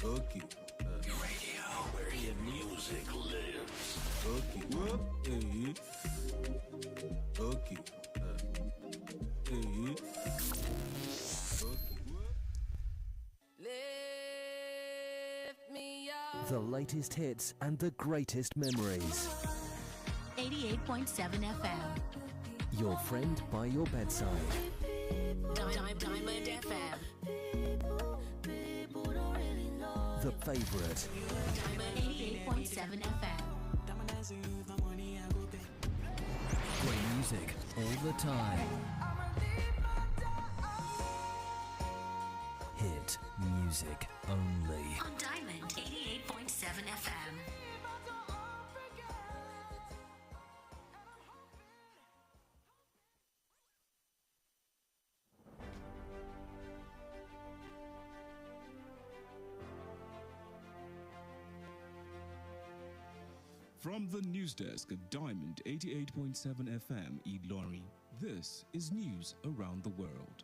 Okay. Radio where your music lives. Okay. Hey. Okay. Hey. Okay. Lift me up. The latest hits and the greatest memories. 88.7 FM. Your friend by your bedside. Diamond FM. The favorite. Diamond 88.7 FM. Great music all the time. Hit music only. On Diamond 88.7 FM. From the news desk at Diamond 88.7 FM, Iroyin, this is news around the world.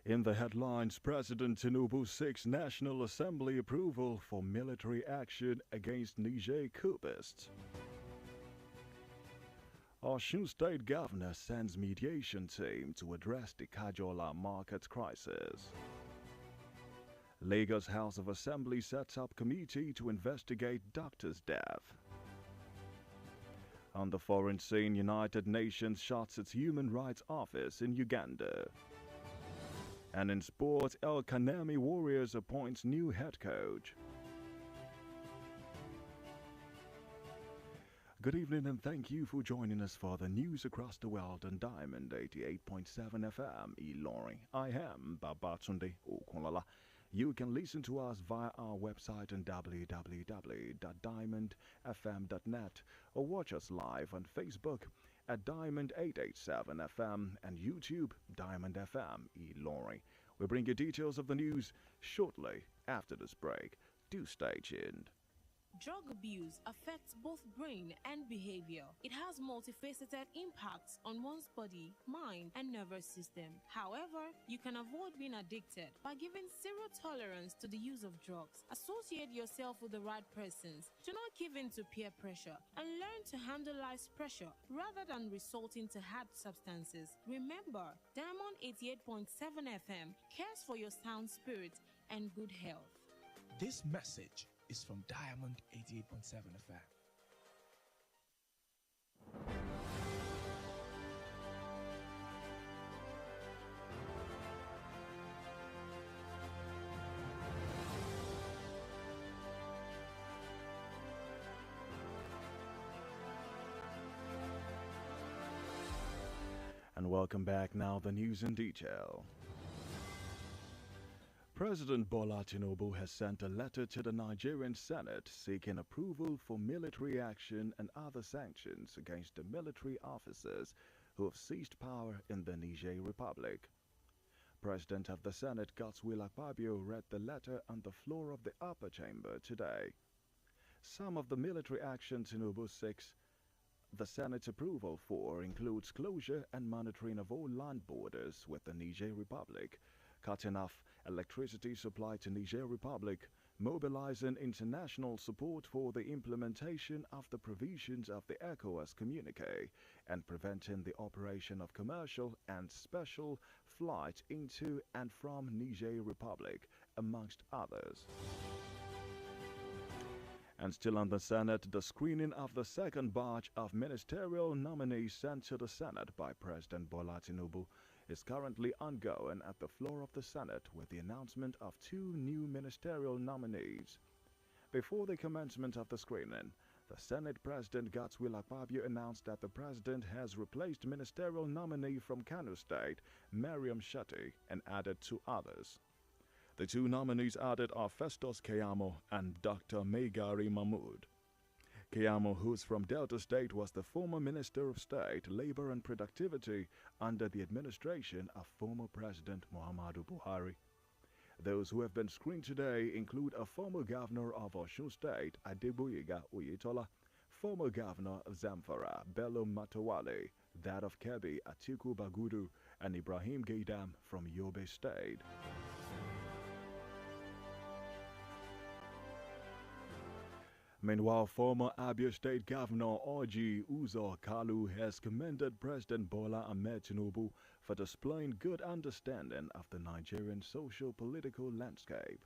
In the headlines, President Tinubu seeks National Assembly approval for military action against Niger coupists. Osun State Governor sends mediation team to address the Kajola market crisis. Lagos House of Assembly sets up committee to investigate doctor's death. On the foreign scene, United Nations shuts its Human Rights Office in Uganda. And in sports, El Kanemi Warriors appoints new head coach. Good evening and thank you for joining us for the news across the world on Diamond 88.7 FM, Ilorin. I am Babatunde, Okunlola. You can listen to us via our website on www.diamondfm.net or watch us live on Facebook at Diamond 887 FM and YouTube Diamond FM Ilorin. We bring you details of the news shortly after this break. Do stay tuned. Drug abuse affects both brain and behavior. It has multifaceted impacts on one's body, mind, and nervous system. However, you can avoid being addicted by giving zero tolerance to the use of drugs. Associate yourself with the right persons. Do not give in to peer pressure and learn to handle life's pressure rather than resorting to hard substances. Remember, Diamond 88.7 FM cares for your sound spirit and good health. This message is from Diamond 88.7 FM. And welcome back. Now the news in detail. President Bola Tinubu has sent a letter to the Nigerian Senate seeking approval for military action and other sanctions against the military officers who have seized power in the Niger Republic. President of the Senate, Godswill Akpabio, read the letter on the floor of the upper chamber today. Some of the military action Tinubu seeks the Senate's approval for includes closure and monitoring of all land borders with the Niger Republic, cutting off electricity supply to Niger Republic, mobilizing international support for the implementation of the provisions of the ECOWAS communique, and preventing the operation of commercial and special flights into and from Niger Republic, amongst others. And still on the Senate, the screening of the second batch of ministerial nominees sent to the Senate by President Bola Tinubu is currently ongoing at the floor of the Senate with the announcement of 2 new ministerial nominees. Before the commencement of the screening, the Senate President Godswill Akpabio announced that the President has replaced ministerial nominee from Kano State, Mariam Shetty, and added 2 others. The 2 nominees added are Festus Keyamo and Dr. Megari Mahmood. Keyamo, who's from Delta State, was the former Minister of State, Labor and Productivity under the administration of former President Muhammadu Buhari. Those who have been screened today include a former governor of Osun State, Adeboyega Oyetola, former governor of Zamfara, Bello Matawale, that of Kebbi, Atiku Bagudu, and Ibrahim Gaidam from Yobe State. Meanwhile, former Abia State Governor Orji Uzo Kalu has commended President Bola Ahmed Tinubu for displaying good understanding of the Nigerian social-political landscape.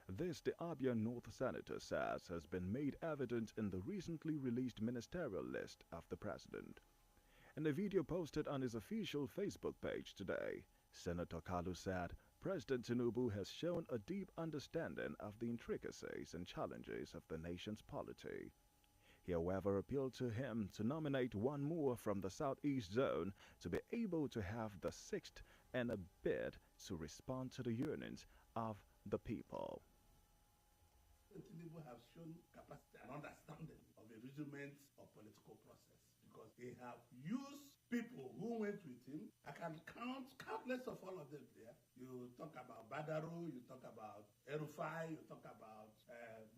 This, the Abia North Senator says, has been made evident in the recently released ministerial list of the president. In a video posted on his official Facebook page today, Senator Kalu said, President Tinubu has shown a deep understanding of the intricacies and challenges of the nation's polity. He, however, appealed to him to nominate one more from the Southeast Zone to be able to have the sixth and a bid to respond to the yearnings of the people. Tinubu has shown capacity and understanding of the rudiments of political process because they have used people who went with him. I can count countless of all of them there. You talk about Badaro, you talk about Erufai, you talk about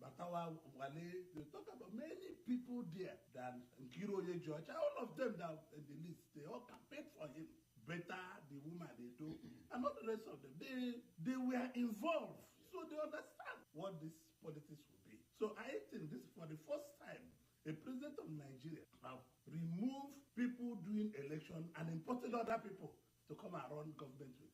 Batawa Wale, you talk about many people there than Nkiroye George. All of them that in the list, they all campaigned for him. Better the woman they do, and not the rest of them. They were involved, so they understand what this politics will be. So I think this for the first time, a president of Nigeria have removed people doing election and imported other people to come and run government with.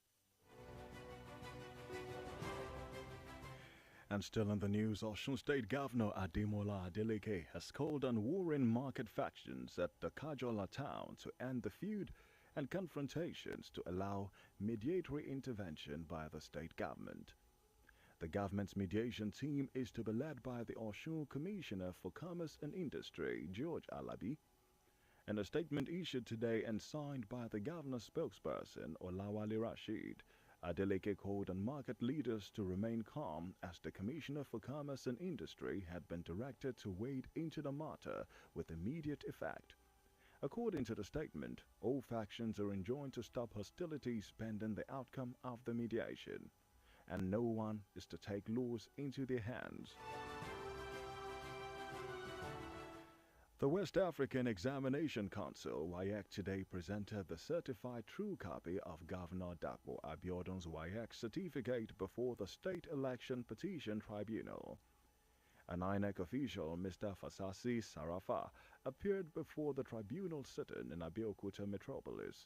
And still in the news, Osun State Governor Ademola Adeleke has called on warring market factions at the Kajola town to end the feud and confrontations to allow mediatory intervention by the state government. The government's mediation team is to be led by the Osun Commissioner for Commerce and Industry, George Alabi. In a statement issued today and signed by the governor's spokesperson, Olawale Rashid, Adeleke called on market leaders to remain calm as the Commissioner for Commerce and Industry had been directed to wade into the matter with immediate effect. According to the statement, all factions are enjoined to stop hostilities pending the outcome of the mediation, and no one is to take laws into their hands. The West African Examination Council, WAEC, today presented the certified true copy of Governor Dapo Abiodun's WAEC certificate before the State Election Petition Tribunal. An INEC official, Mr. Fasasi Sarafa, appeared before the tribunal sitting in Abeokuta metropolis.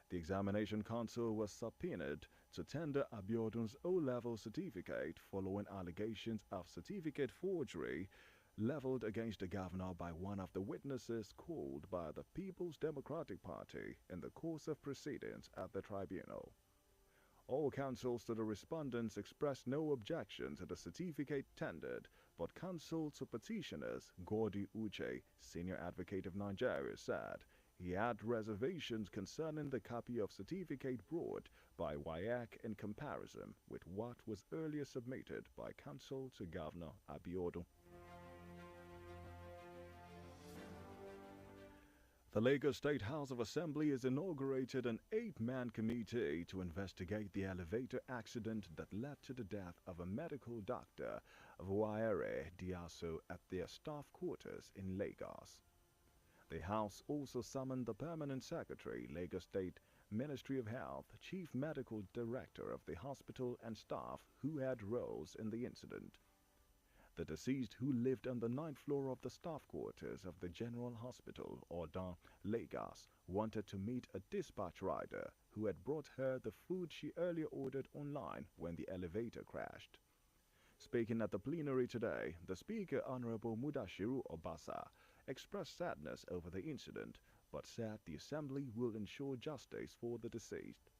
The Examination Council was subpoenaed to tender Abiodun's O-level certificate following allegations of certificate forgery leveled against the governor by one of the witnesses called by the People's Democratic Party in the course of proceedings at the tribunal. All counsels to the respondents expressed no objection to the certificate tendered, but counsel to petitioners, Gordy Uche, Senior Advocate of Nigeria, said he had reservations concerning the copy of certificate brought by WAEC in comparison with what was earlier submitted by counsel to Governor Abiodun. The Lagos State House of Assembly has inaugurated an 8-man committee to investigate the elevator accident that led to the death of a medical doctor, Vuaere Diaso, at their staff quarters in Lagos. The House also summoned the Permanent Secretary, Lagos State Ministry of Health, Chief Medical Director of the hospital and staff who had roles in the incident. The deceased, who lived on the 9th floor of the staff quarters of the General Hospital, Odan, Lagos, wanted to meet a dispatch rider who had brought her the food she earlier ordered online when the elevator crashed. Speaking at the plenary today, the Speaker, Honorable Mudashiru Obasa, expressed sadness over the incident, but said the Assembly will ensure justice for the deceased.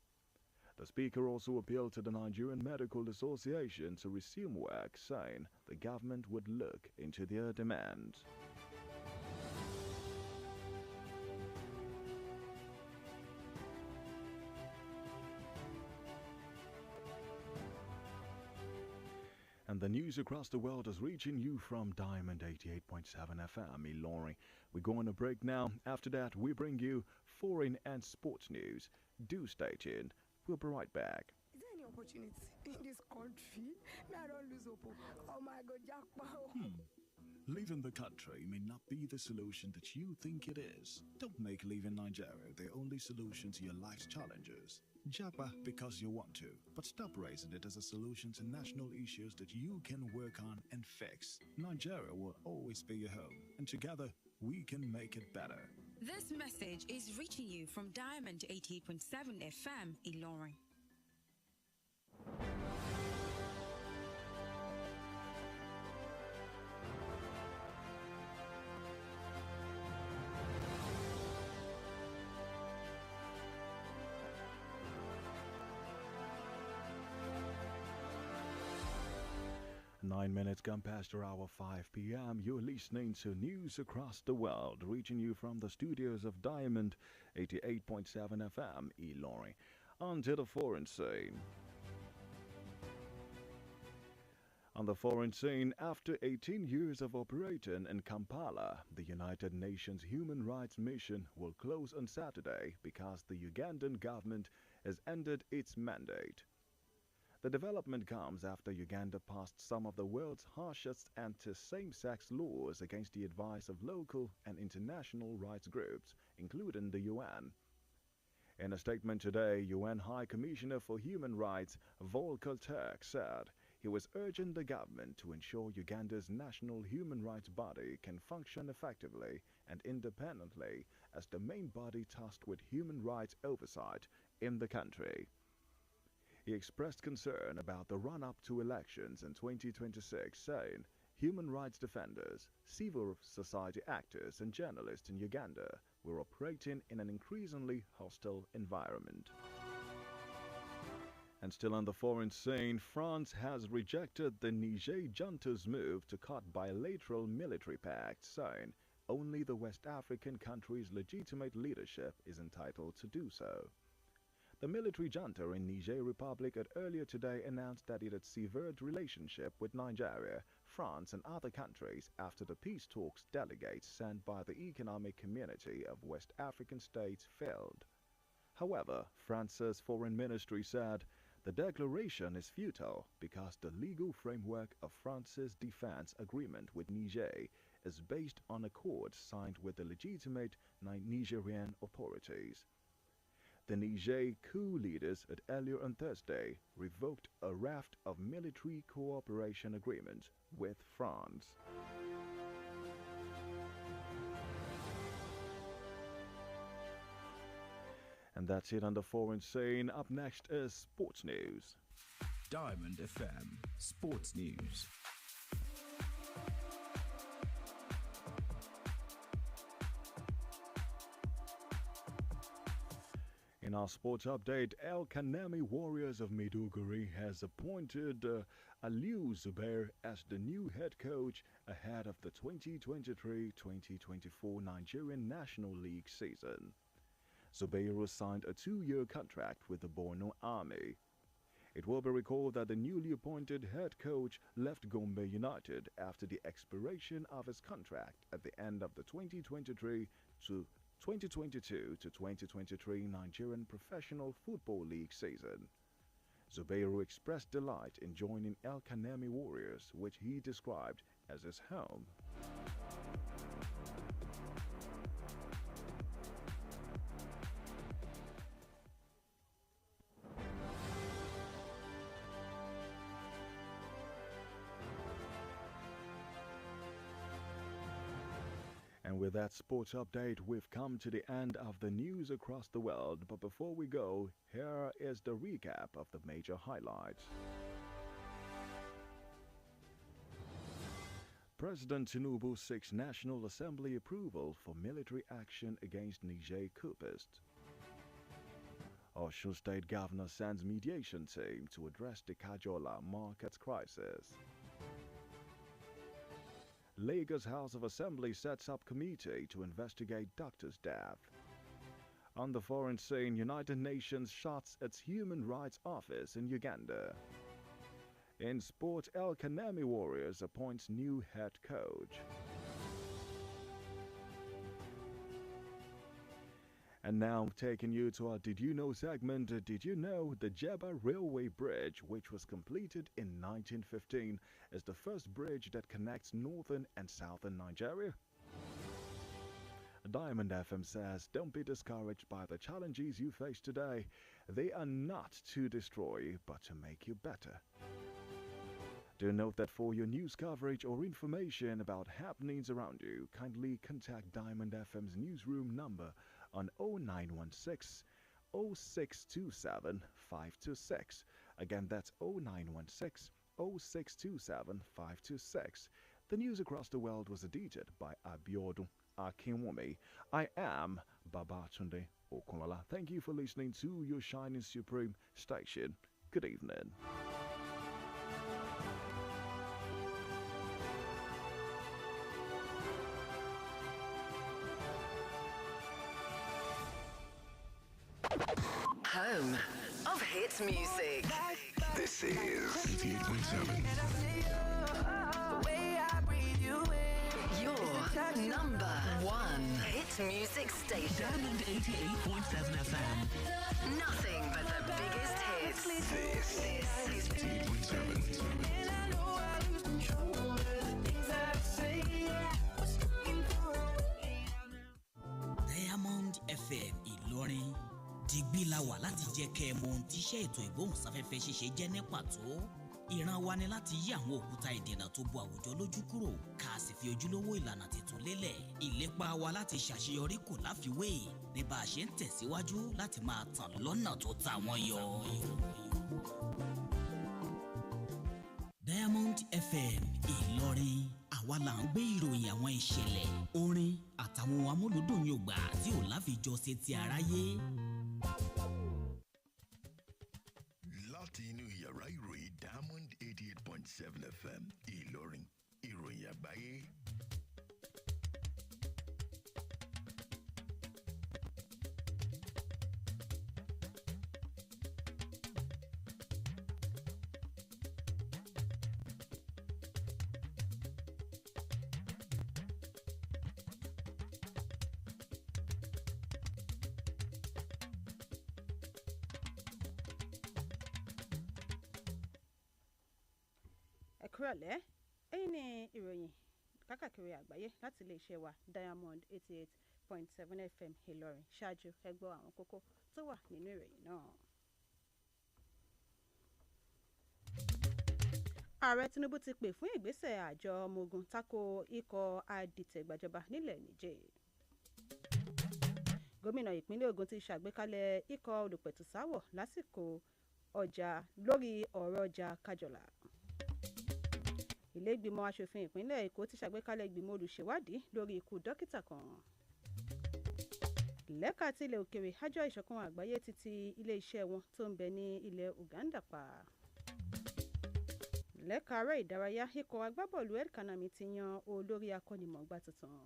The Speaker also appealed to the Nigerian Medical Association to resume work, saying the government would look into their demands. And And the news across the world is reaching you from Diamond 88.7 FM, Ilorin. We go on a break now. After that, we bring you foreign and sports news. Do stay tuned. We'll be right back. Is there any opportunity in this country? May I don't lose hope. Oh my God, Jackpot. Leaving the country may not be the solution that you think it is. Don't make leaving Nigeria the only solution to your life's challenges. Japa because you want to, but stop raising it as a solution to national issues that you can work on and fix. Nigeria will always be your home, and together we can make it better. This message is reaching you from Diamond 88.7 FM, Ilorin. 9 minutes gone past our hour 5 p.m. You're listening to News Across the World, reaching you from the studios of Diamond 88.7 FM, Ilorin. On to the foreign scene. On the foreign scene, after 18 years of operating in Kampala, the United Nations Human Rights Mission will close on Saturday because the Ugandan government has ended its mandate. The development comes after Uganda passed some of the world's harshest anti-same-sex laws against the advice of local and international rights groups, including the UN. In a statement today, UN High Commissioner for Human Rights Volker Turk said he was urging the government to ensure Uganda's national human rights body can function effectively and independently as the main body tasked with human rights oversight in the country. He expressed concern about the run-up to elections in 2026, saying human rights defenders, civil society actors and journalists in Uganda were operating in an increasingly hostile environment. And still on the foreign scene, France has rejected the Niger junta's move to cut bilateral military pacts, saying only the West African country's legitimate leadership is entitled to do so. The military junta in Niger Republic had earlier today announced that it had severed relationship with Nigeria, France and other countries after the peace talks delegates sent by the Economic Community of West African States failed. However, France's foreign ministry said the declaration is futile because the legal framework of France's defense agreement with Niger is based on accords signed with the legitimate Nigerian authorities. The Niger coup leaders had earlier on Thursday revoked a raft of military cooperation agreements with France. And that's it on the foreign scene. Up next is sports news. Diamond FM Sports News. In our sports update, El Kanemi Warriors of Maiduguri has appointed Aliou Zubair as the new head coach ahead of the 2023-2024 Nigerian National League season. Zubair signed a 2-year contract with the Borno Army. It will be recalled that the newly appointed head coach left Gombe United after the expiration of his contract at the end of the 2022 to 2023 Nigerian Professional Football League season. Zubairu expressed delight in joining El Kanemi Warriors, which he described as his home. And with that sports update, we've come to the end of the news across the world. But before we go, here is the recap of the major highlights. President Tinubu seeks National Assembly approval for military action against Niger coupists. Osun State Governor sends mediation team to address the Kajola market crisis. Lagos House of Assembly sets up committee to investigate doctor's death. On the foreign scene, United Nations shuts its human rights office in Uganda. In sport, El Kanemi Warriors appoints new head coach. And now, taking you to our Did You Know segment. Did you know the Jebba Railway Bridge, which was completed in 1915, is the first bridge that connects northern and southern Nigeria? Diamond FM says, don't be discouraged by the challenges you face today. They are not to destroy you, but to make you better. Do note that for your news coverage or information about happenings around you, kindly contact Diamond FM's newsroom number on 0916 0627 526. Again, that's 0916 0627 526. The news across the world was edited by Abiodun Akinwumi. I am Babatunde Okunlola. Thank you for listening to your Shining Supreme station. Good evening. Home of hits music. This is 88.7. Your number one hit music station. Diamond 88.7 FM. Nothing but the biggest hits. This is 88.7. Diamond FM Ìlọrin. Dìgbì la wà láti jẹ́ kẹ́ ẹ mọ ohun tí iṣẹ́ ètò ìgbóhùnsáfẹ́fẹ́ ṣíṣe jẹ́ ní pàtó. Ìran wa ni láti yí àwọn òkúta ìdènà tó bo àwùjọ lójú kúrò ká sì fi ojúlówó ìlànà tuntun lélẹ̀. Ìlépa wa láti ṣàṣeyọrí kò láfiwé ní bá a ṣe ń tẹ̀síwájú láti máa tàn lọ́nà tó ta wọ́n yọ. Diamond FM Ìlọrin àwa là ń gbé ìròyìn àwọn ìṣẹ̀lẹ̀ orin àtàwọn amúlùdùn yògbà tí ò láfijọ́ ṣe ti aráyé. Láti inú yàrá ìròyìn Diamond 88.7 FM Ìlọrin, ìròyìn àgbáyé. Ẹ̀kúrọ̀lẹ́, èyí ni ìròyìn kákàkiri àgbáyé láti iléeṣẹ́ wa Diamond 88.7 FM Ìlọrin. Ṣáájú ẹ gbọ́ àwọn kókó tó wà nínú ìròyìn náà. Ààrẹ Tinubu ti pè fún ìgbésẹ̀ àjọ ọmọ ogun tako ikọ̀ adìtẹ̀gbàjọba nílẹ̀ Níjẹ̀. Gómìnà ìpínlẹ̀ Ògùn ti ṣàgbékalẹ̀ ikọ̀ olùpẹ̀tùsáwọ̀ lásìkò ọjà lórí ọ̀rọ̀ ọjà Kájọlà. Ilé ìgbìmọ̀ aṣòfin ìpínlẹ̀ Èkó ti ṣàgbékalẹ̀ ìgbìmọ̀ olùṣèwádìí lórí ikú dókítà kan. Lẹ́ka ti ilẹ̀ òkèrè àjọ ìṣọ̀kan àgbáyé ti ti ilé-iṣẹ́ wọn tó ń bẹ ní ilẹ̀ Uganda pa. Lẹ́ka aré ìdárayá ikọ̀ agbábọ́ọ̀lù El Kanemi ti yan olórí akọ́nimọ̀ọ́gbá tuntun.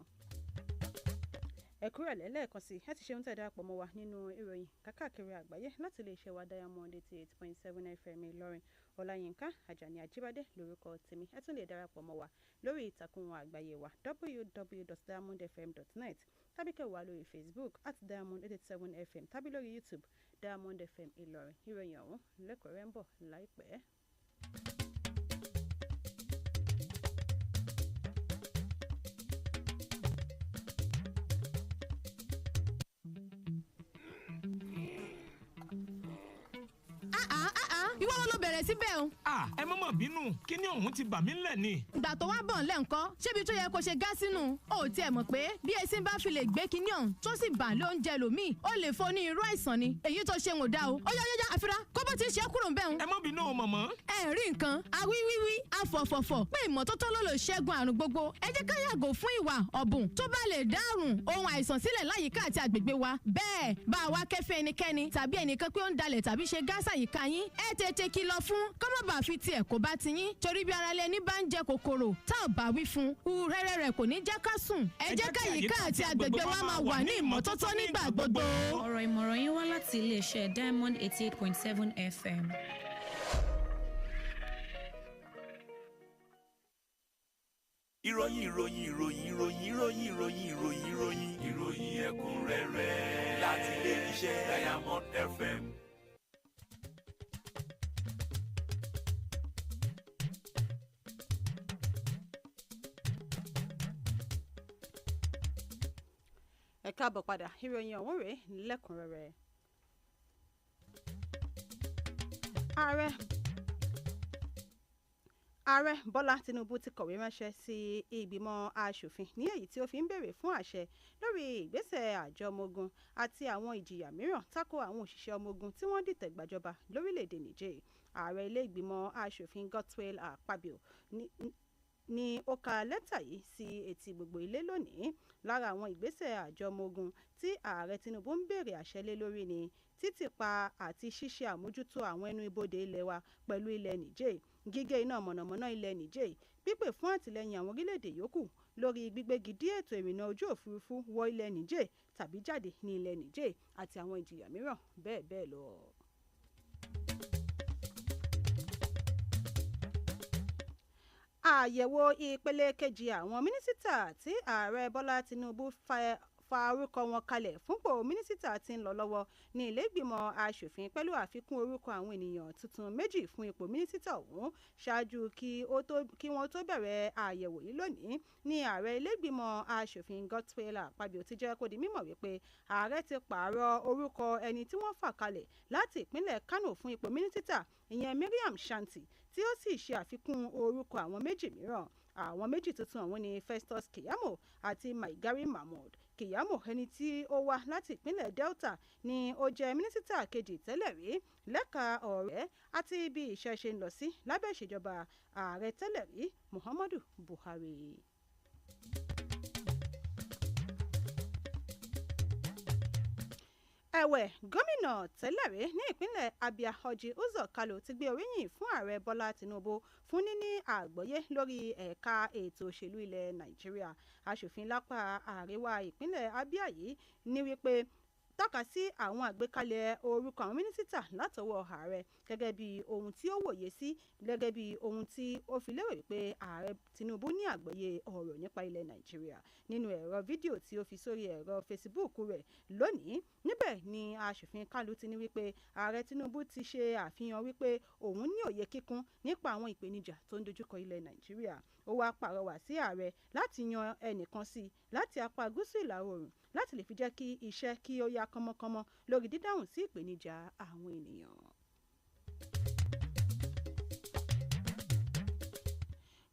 Ẹ̀kúrọ̀lẹ́ lẹ́ẹ̀kan sí ẹ ti ṣe ń tẹ̀dá pọ̀ mọ́ wa nínú ìròyìn kákàkiri àgbáyé láti iléeṣẹ́ wa Diamond 88.7 FM Ìlọrin. Olayinka Ajani Ajibade lórúkọ tèmi. Ẹ tún lè darapọ̀ mọ́ wa lórí ìtàkùn àgbáyé wa www.diamondfm.net tàbí kẹ́ wà lórí Facebook @Diamond87FM tàbí lórí YouTube Diamond FM Ìlọrin. Ìròyìn ọ̀hún lẹ́kọ̀ọ́rẹ́ ń bọ̀ láìpẹ́. Ìwọ ló bẹ̀rẹ̀ síbẹ̀ o. Ẹ má mà bínú, kíní ọ̀hún ti bà mí ńlẹ̀ ni. Ìgbà tó wá bọ̀ ńlẹ̀ ńkọ́, ṣébi tó yẹ kó ṣe gá sínú. O ò tiẹ̀ mọ̀ pé bí esin bá fi lè gbé kíní ọ̀hún tó sì bà lé oúnjẹ lòmíì, ó lè fo ní irú àìsàn ni. Èyí tó ṣe ń ò dá o. Ó yá àfira kó bó ti ṣe kúrò ń bẹ̀ ń. Ẹ má bínú o mọ̀mọ́. Ẹ rí nǹkan, awíwíwí, afọ̀fọ̀fọ̀ pé ìmọ́tótó ló lè ṣẹ́gun àrùn gbogbo. Ẹ jẹ́ ká yàgò fún ìwà ọ̀bùn tó bá lè dárùn ohun àìsàn sílẹ̀ láyìíká àti àgbègbè wa. Bẹ́ẹ̀ bá a wá kẹ́fẹ́ ẹnikẹ́ni tàbí ẹnìkan pé ó ń dalẹ̀ tàbí ṣe gáàsà yìíká yín. Ẹ tètè kìlọ̀ fún kó má bàa fi tiẹ̀ kó bá ti yín. Torí bí ara lẹni bá ń jẹ kòkòrò tá ò bá wí fún rẹ́rẹ́ rẹ̀ kò ní jẹ́ ká sùn. Ẹ jẹ́ ká yìíká àti àgbègbè wa máa wà ní ìmọ́tótó nígbà gbogbo. Ọ̀rọ̀ ìmọ̀ràn yín wá láti iléeṣẹ́ Diamond 88.7 FM. ìròyìn ẹ̀kúnrẹ́rẹ́ láti ilé iṣẹ́ Diamond FM. ẹ káàbọ̀ padà ìròyìn ọ̀hún rèé lẹ́kùnrẹ́rẹ́. ààrẹ bọ́lá tinubu ti kọ̀wé ránṣẹ́ sí ìgbìmọ̀ asòfin ní èyí tí ó fi ń béèrè fún àṣẹ lórí ìgbésẹ̀ àjọ ọmọ ogun àti àwọn ìjìyà mìíràn tako àwọn òṣìṣẹ́ ọmọ ogun tí wọ́n dìtẹ̀ gbàjọba lórílẹ̀‐èdè Niger. ààrẹ ilé ìgbìmọ̀ asòfin Godswill Akpabio ni ó ka lẹ́tà yìí sí etí gbogbo ilé lónìí. lára àwọn ìgbésẹ̀ àjọ ọmọ ogun tí ààrẹ tinubu ń béèrè àṣẹ lé lórí ni títìpa àti ṣíṣe àmójútó àwọn ẹnu ibodè ilẹ̀ wa pẹ̀lú ilẹ̀ Niger, gígé iná mọ̀nàmọ́ná ilẹ̀ Niger, pípè fún àtìlẹ́yìn àwọn orílẹ̀-èdè yòókù lórí gbígbégi dí ètò ìrìnnà ojú òfurufú wọ ilẹ̀ Niger tàbí jáde ní ilẹ̀ Niger àti àwọn ìjìyà mìíràn bẹ́ẹ̀ bẹ́ẹ̀ lọ. àyẹ̀wò ìpele kejì àwọn mínísítà tí ààrẹ bọ́lá tinubu fa orúkọ wọn kalẹ̀ fúnpò mínísítà tí ń lọ lọ́wọ́ ní ilé ìgbìmọ̀ asòfin pẹ̀lú àfikún orúkọ àwọn ènìyàn tuntun méjì fún ipò mínísítà ọ̀hún ṣáájú kí wọ́n tó bẹ̀rẹ̀ àyẹ̀wò yìí lónìí ní ààrẹ ilé ìgbìmọ̀ asòfin Godswill Akpabio ti jẹ́ kó di mímọ̀ wípé ààrẹ ti pààrọ̀ orúkọ ẹni tí wọ́n fà kalẹ̀ láti ìpínlẹ̀ Kano fún ipò mínísítà ìyẹn Miriam Shanti tí ó sì ṣe àfikún orúkọ àwọn méjì mìíràn. àwọn méjì tuntun ọ̀hún ni Festus Keyamo àti Maigari Mahmood. Keyamo, ẹni tí ó wá láti ìpínlẹ̀ Delta, ni ó jẹ́ mínísítà kejì tẹ́lẹ̀ rí lẹ́ka ọ̀rẹ́ àti bí iṣẹ́ ṣe ń lọ sí lábẹ́ ìṣèjọba ààrẹ tẹ́lẹ̀ rí Muhammadu Buhari. ẹ̀wẹ̀, gómìnà tẹ́lẹ̀rí ní ìpínlẹ̀ Abia Orji Uzor Kalu ti gbé oríyìn fún ààrẹ Bọ́lá Tinubu fún níní àgbọ́yé lórí ẹ̀ka ètò òṣèlú ilẹ̀ Nàìjíríà. aṣòfin lápá àríwá ìpínlẹ̀ Abia yìí ní wípé tọ́ka sí àwọn àgbékalẹ̀ orúkọ àwọn mínísítà látọwọ́ ààrẹ gẹ́gẹ́ bí ohun tí ó wòye sí, gẹ́gẹ́ bí ohun tí ó fi lérò wípé ààrẹ Tinubu ní àgbọ́yé ọ̀rọ̀ nípa ilẹ̀ Nàìjíríà. nínú ẹ̀rọ fídíò tí ó fi sórí ẹ̀rọ Facebook rẹ̀ lónìí, níbẹ̀ ni aṣòfin Kálù ti ní wípé ààrẹ Tinubu ti ṣe àfihàn wípé òun ní òye kíkún nípa àwọn ìpèníjà tó ń dojúkọ ilẹ̀ Nàìjíríà. ó wá pàrọwà sí ààrẹ láti yan ẹnìkan sí láti apá gúúsù ìlà oòrùn láti lè fi jẹ́ kí iṣẹ́ kí ó yá kánmọ́kánmọ́ lórí dídáhùn sí ìpèníjà àwọn ènìyàn.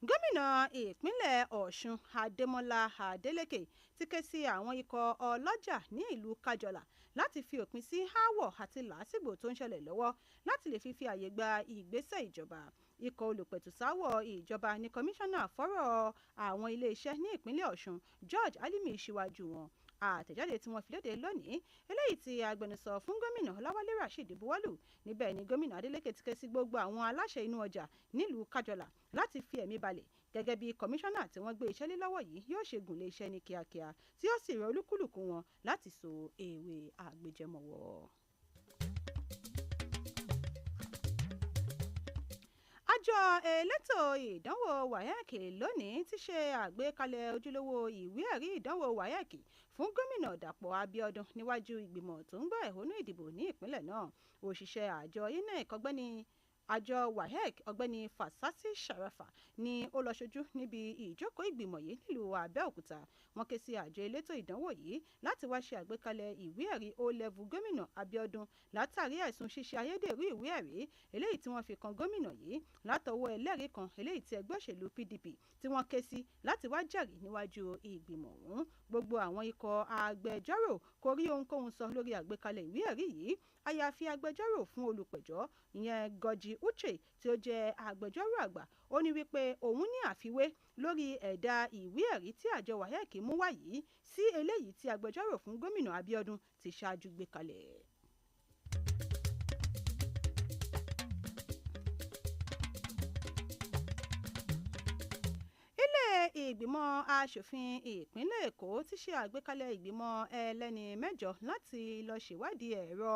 gómìnà ìpínlẹ̀ Ọ̀ṣun Adémọ́lá Adélékè ti ké sí àwọn ikọ̀ ọlọ́jà ní ìlú Kájọlà láti fi òpin sí aáwọ̀ àti làásìgbò tó ń ṣẹlẹ̀ lọ́wọ́ láti lè fi àyè gba ìgbésẹ̀ ìjọba. ikọ̀ olùpẹ̀tùsáwọ̀ ìjọba ní kọmíṣánná fọ́rọ̀ àwọn iléeṣẹ́ ní ìpínlẹ̀ Ọ̀ṣun George Alimi ṣíwájú wọn. àtẹ̀jáde tí wọ́n fi léde lónìí, eléyìí tí agbẹnusọ fún gómìnà Ọláwálé Rasheed buwọ́lù, níbẹ̀ ni gómìnà Adeleke ti ké sí gbogbo àwọn aláṣẹ inú ọjà nílùú Kájọlà láti fi ẹ̀mí balẹ̀ gẹ́gẹ́ bí kọmíṣánná tí wọ́n gbé iṣẹ́ lé lọ́wọ́ yìí yóò ṣe gùn lé iṣẹ́ ní kíákíá tí ó sì rọ olúkúlùkù wọn láti so ewé àgbéjẹmọ́wọ́. àjọ elétò ìdánwò WAEC lónìí ti ṣe àgbékalẹ̀ ojúlówó ìwé ẹ̀rí ìdánwò WAEC fún gómìnà Dàpọ̀ Abíọ́dún níwájú ìgbìmọ̀ tó ń gbọ́ ẹ̀hónú ìdìbò ní ìpínlẹ̀ náà. òṣìṣẹ́ àjọ INEC àjọ WAEC ọ̀gbẹ́ni Fasasi Sharafa ni ó lọ ṣojú níbi ìjókòó ìgbìmọ̀ yìí nílùú Abẹ́òkúta. wọ́n ké sí àjọ elétò ìdánwò yìí láti wá ṣe àgbékalẹ̀ ìwé ẹ̀rí O-level gómìnà Abíọ́dún látàrí ẹ̀sùn ṣíṣe ayédèrú ìwé ẹ̀rí eléyìí tí wọ́n fi kan gómìnà yìí látọwọ́ ẹlẹ́rìí kan eléyìí tí ẹgbẹ́ òṣèlú PDP tí wọ́n ké sí láti wá jẹ́rìí níwájú ìgbìmọ̀ ọ̀hún. gbogbo àwọn ikọ̀ agbẹjọ́rò kò rí ohunkóhun sọ lórí àgbékalẹ̀ ìwé ẹ̀rí yìí àyàfi agbẹjọ́rò fún olùpẹ̀jọ́ ìyẹn Gọjí Uche tí ó jẹ́ agbẹjọ́rò àgbà. ó ní wípé òun ní àfiwé lórí ẹ̀dà ìwé ẹ̀rí tí àjọ WAEC mú wá yìí sí eléyìí tí agbẹjọ́rò fún gómìnà Abíọ́dún ti ṣáájú gbé kalẹ̀. ilé ilé ìgbìmọ̀ aṣòfin ìpínlẹ̀ Èkó ti ṣe àgbékalẹ̀ ìgbìmọ̀ ẹlẹ́ni mẹ́jọ láti lọ ṣèwádìí ẹ̀rọ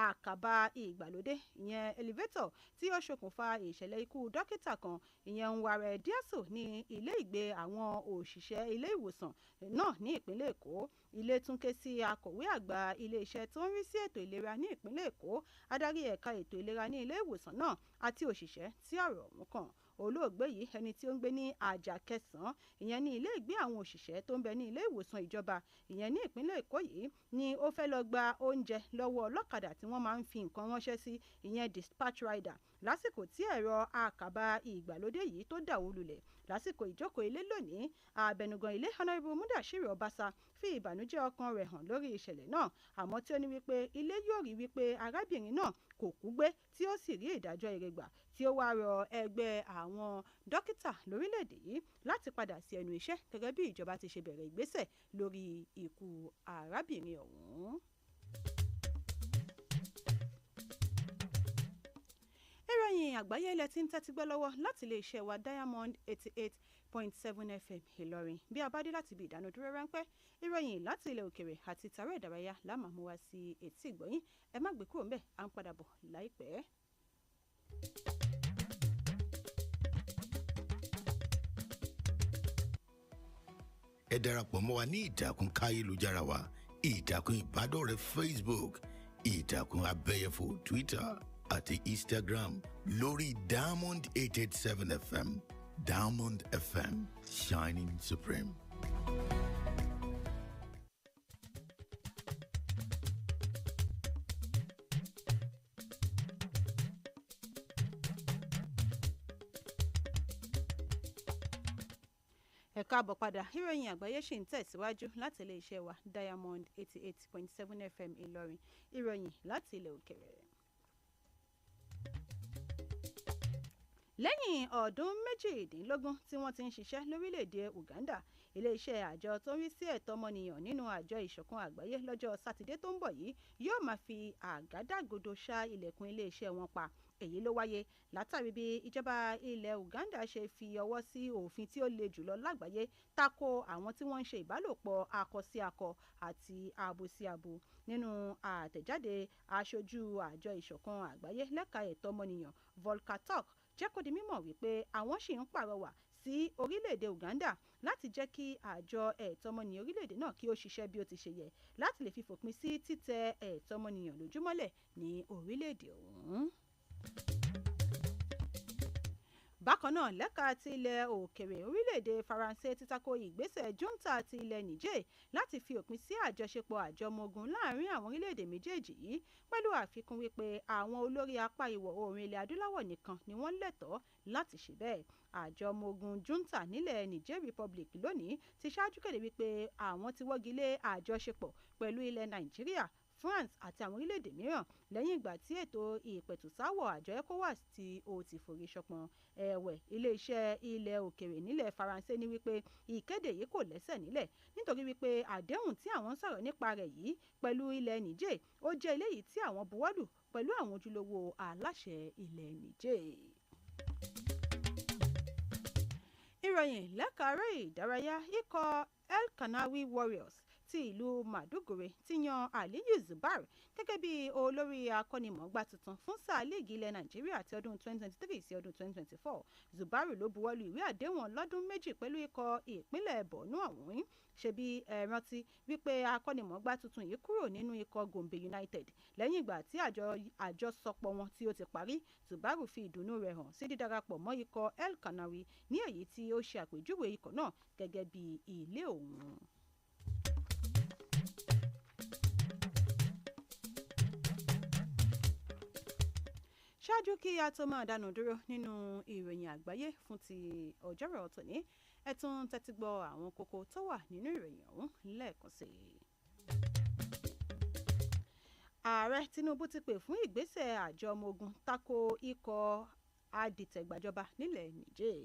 àkàbà ìgbàlódé ìyẹn elevator tí ó ṣokùnfà ìṣẹ̀lẹ̀ ikú dókítà kan ìyẹn Nware Diaso ní ilé ìgbé àwọn òṣìṣẹ́ ilé ìwòsàn náà ní ìpínlẹ̀ Èkó. Ilé tún ké sí akọ̀wé àgbà iléeṣẹ́ tó ń rí sí ètò ìlera ní ìpínlẹ̀ Èkó, adarí ẹ̀ka ètò ìlera ní ilé ìwòsàn náà àti òṣìṣẹ́ tí ọ̀rọ̀ ọ̀hún kàn. Olóògbé yìí ẹni tí ó ń gbé ní àjà kẹsàn-án ìyẹn ní ilé ìgbé àwọn òṣìṣẹ́ tó ń bẹ ní ilé ìwòsàn ìjọba ìyẹn ní ìpínlẹ̀ Èkó yìí ni ó fẹ́ lọ gba oúnjẹ lọ́wọ́ ọlọ́kadà tí wọ́n máa ń fi nǹkan ránṣẹ́ sí ìyẹn dispatch rider lásìkò tí ẹ̀rọ àkàbà ìgbàlódé yìí tó dàwó lulẹ̀. Lásìkò ìjókòó ilé lónìí, abẹnugan ilé Honourable Mudashiru Obasa fi ìbànújẹ́ ọkàn rẹ̀ hàn lórí ìṣẹ̀lẹ̀ náà, àmọ́ tí ó ní wípé ilé yóò rí wípé arábìnrin náà kò kú gbé tí ó sì rí ìdájọ́ ire gbà, tí ó wá rọ ẹgbẹ́ àwọn dókítà lórílẹ̀‐èdè yìí láti padà sí ẹnu iṣẹ́ gẹ́gẹ́ bí ìjọba ti ṣe bẹ̀rẹ̀ ìgbésẹ̀ lórí ikú arábìnrin ọ̀hún. Ìròyìn àgbáyé ilẹ̀ tí ń tẹ́tí gbọ́ lọ́wọ́ láti iléeṣẹ́ wa Diamond 88.7 FM Ìlọrin. Bí a bá dé láti ibi ìdánudúró ráńpẹ́, ìròyìn láti ilẹ̀ òkèrè àti tààrà ìdárayá la máa mú wá sí etí ìgbọ̀yìn. Ẹ má gbé kúrò ńbẹ̀, à ń padà bọ̀ láìpẹ́. Ẹ darapọ̀ mọ́ wa ní ìtàkùn káyélujára wa, ìtàkùn ìbádọ́rẹ̀ẹ́ Facebook, ìtàkùn abẹ́yẹfò Twitter àti Instagram lórí Diamond 887 FM. Diamond FM, shining supreme. Ẹ káàbọ̀ padà, ìròyìn àgbáyé ṣì ń tẹ̀síwájú láti iléeṣẹ́ wa Diamond 88.7 FM Ìlọrin. Ìròyìn láti ilẹ̀ òkèrè. Lẹ́yìn ọdún méjìdínlógún tí wọ́n ti ń ṣiṣẹ́ lórílẹ̀‐èdè Uganda, iléeṣẹ́ àjọ tó ń rí sí ẹ̀tọ́ ọmọnìyàn nínú àjọ ìṣọ̀kan àgbáyé lọ́jọ́ Sátidé tó ń bọ̀ yìí yóò máa fi àgádágodo ṣá ilẹ̀kùn iléeṣẹ́ wọn pa. Èyí ló wáyé látàrí bí ìjọba ilẹ̀ Uganda ṣe fi ọwọ́ sí òfin tí ó le jùlọ lágbàáyé tako àwọn tí wọ́n ń ṣe ìbálòpọ̀ akọ sí akọ àti abo sí abo. Nínú àtẹ̀jáde, aṣojú àjọ ìṣọ̀kan àgbáyé lẹ́ka ẹ̀tọ́ ọmọnìyàn Volker Turk jẹ́ kó di mímọ̀ wípé àwọn ṣì ń pàrọwà sí orílẹ̀-èdè Uganda láti jẹ́ kí àjọ ẹ̀tọ́ ọmọnìyàn orílẹ̀-èdè náà kí ó ṣiṣẹ́ bí ó ti ṣe yẹ láti lè fi fòpin sí títẹ ẹ̀tọ́ ọmọnìyàn lójúmọ́lẹ̀ ní orílẹ̀-èdè ọ̀hún. Bákan náà, lẹ́ka ti ilẹ̀ òkèrè, orílẹ̀-èdè Faransé ti tako ìgbésẹ̀ junta ti ilẹ̀ Niger láti fi òpin sí àjọṣepọ̀ àjọ ọmọ ogun láàrin àwọn orílẹ̀-èdè méjèèjì yìí, pẹ̀lú àfikún wípé àwọn olórí apá ìwọ̀ oòrùn ilẹ̀ adúláwọ̀ nìkan ni wọ́n lẹ́tọ̀ọ́ láti ṣe bẹ́ẹ̀. Àjọ ọmọ ogun junta nílẹ̀ Niger Republic lónìí ti ṣáájú kéde wípé àwọn ti wọ́gi lé àjọṣepọ̀ pẹ̀lú ilẹ̀ Nàìjíríà, France àti àwọn orílẹ̀-èdè mìíràn lẹ́yìn ìgbà tí ètò ìpẹ̀tùsáwọ̀ àjọ ECOWAS tí ó ti forí ṣọpọ́n. Ẹ̀wẹ̀, iléeṣẹ́ ilẹ̀ òkèrè nílẹ̀ Faransé ní wípé ìkéde yìí kò lẹ́sẹ̀ nílẹ̀ nítorí wípé àdéhùn tí àwọn ń sọ̀rọ̀ nípa rẹ̀ yìí pẹ̀lú ilẹ̀ Niger ó jẹ́ eléyìí tí àwọn buwọ́lù pẹ̀lú àwọn ojúlówó aláṣẹ ilẹ̀ Niger. Ìròyìn lẹ́ka eré ìdárayá, ikọ̀ El Kanawi Warriors ti ìlú Maiduguri ti yan Aliyu Zubair gẹ́gẹ́ bí olórí akọ́nimọ̀ọ́gbá tuntun fún sáà líìgì ilẹ̀ Nàìjíríà ti ọdún 2023 sí ọdún 2024. Zubair ló buwọ́lu ìwé àdéhùn ọlọ́dún méjì pẹ̀lú ikọ̀ ìpínlẹ̀ Borno ọ̀hún. Ṣebí ẹ rántí wípé akọ́nimọ̀ọ́gbá tuntun yìí kúrò nínú ikọ̀ Gombe United lẹ́yìn ìgbà tí àjọsọpọ̀ wọn tí ó ti parí. Zubair fi ìdùnnú rẹ̀ hàn sí dídarapọ̀ mọ́ ikọ̀ El Kanawi ní èyí tí ó ṣe àpèjúwe ikọ̀ náà gẹ́gẹ́ bí ilé òun. Ṣáájú kí a tó máa dánu dúró nínú ìròyìn àgbáyé fún ti ọjọ́rọ̀ tòní, ẹ tún tẹ́tí gbọ́ àwọn kókó tó wà nínú ìròyìn ọ̀hún lẹ́ẹ̀kan sí i. Ààrẹ Tinubu ti pè fún ìgbésẹ̀ àjọ ọmọ ogun tako ikọ̀ adìtẹ̀gbàjọba nílẹ̀ Niger.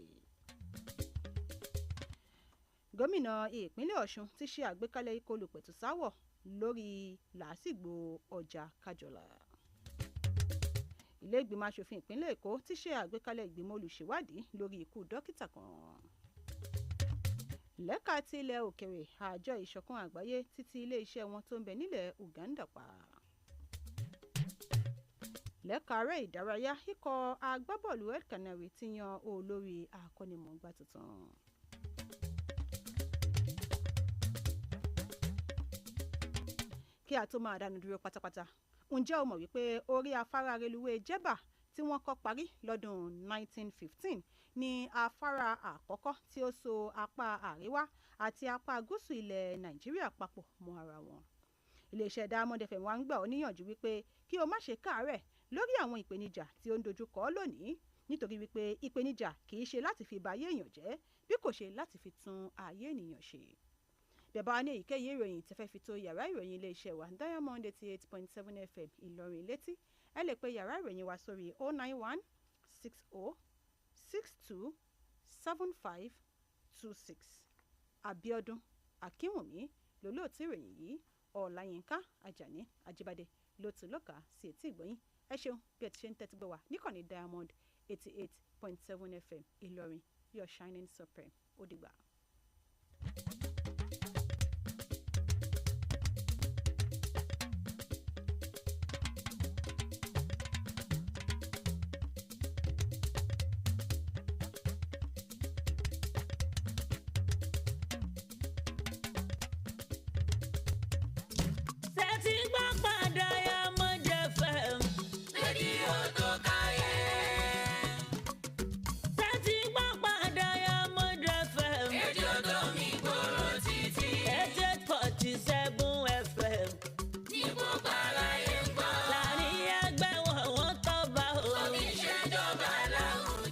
Gómìnà ìpínlẹ̀ Ọ̀ṣun ti ṣe àgbékalẹ̀ ikọ̀ olùpẹ̀tùsáwọ̀ lórí làásìgbò ọjà Kájọlà. Ilé ìgbìmọ̀ aṣòfin ìpínlẹ̀ Èkó ti ṣe àgbékalẹ̀ ìgbìmọ̀ olùṣèwádìí lórí ikú dókítà kan. lẹ́ka ti ilẹ̀ òkèrè àjọ ìṣọ̀kan àgbáyé títí ilé-iṣẹ́ wọn tó ń bẹ nílẹ̀ Uganda pa. lẹ́ka aré ìdárayá ikọ̀ agbábọ́ọ̀lù El Canary ti yan olórí akọ́nimọ̀ọ́gbá tuntun. kí a tó máa dánu dúró pátápátá ǹjẹ́ o mọ̀ wípé orí afárá reluwé Jẹ̀bà tí wọ́n kọ́ parí lọ́dún 1915 ní afárá àkọ́kọ́ tí ó so apá àríwá àti apá gúúsù ilẹ̀ Nàìjíríà papọ̀ mọ́ ara wọn. iléeṣẹ́ Diamond FM wa ń gbà ọ́ níyànjú wípé kí o má ṣe káàárẹ̀ lórí àwọn ìpèníjà tí ó ń dojúkọ ọ́ lónìí nítorí wípé ìpèníjà kì í ṣe láti fi ba ayé èèyàn jẹ́ bí kò ṣe láti fi tún ayé ènìyàn ṣe. bẹ̀bá ní èyíkéyìí ìròyìn tẹ́fẹ́ fi tó yàrá ìròyìn iléeṣẹ́ wa Diamond 88.7 FM Ìlọrin létí ẹ lè pe yàrá ìròyìn wa sórí 091 60 62 7526. Abíọ́dún Akínwùmí lólóòtú ìròyìn yìí, Ọláyínká Ajani Ajibade ló tún lọ́ka sí etí ìgbọ́yìn. ẹ ṣeun bí ẹ ti ṣe ń tẹ́tí gbọ́ wa níkànnì Diamond 88.7 FM Ìlọrin, your shining supreme. Ó dìgbà. Setting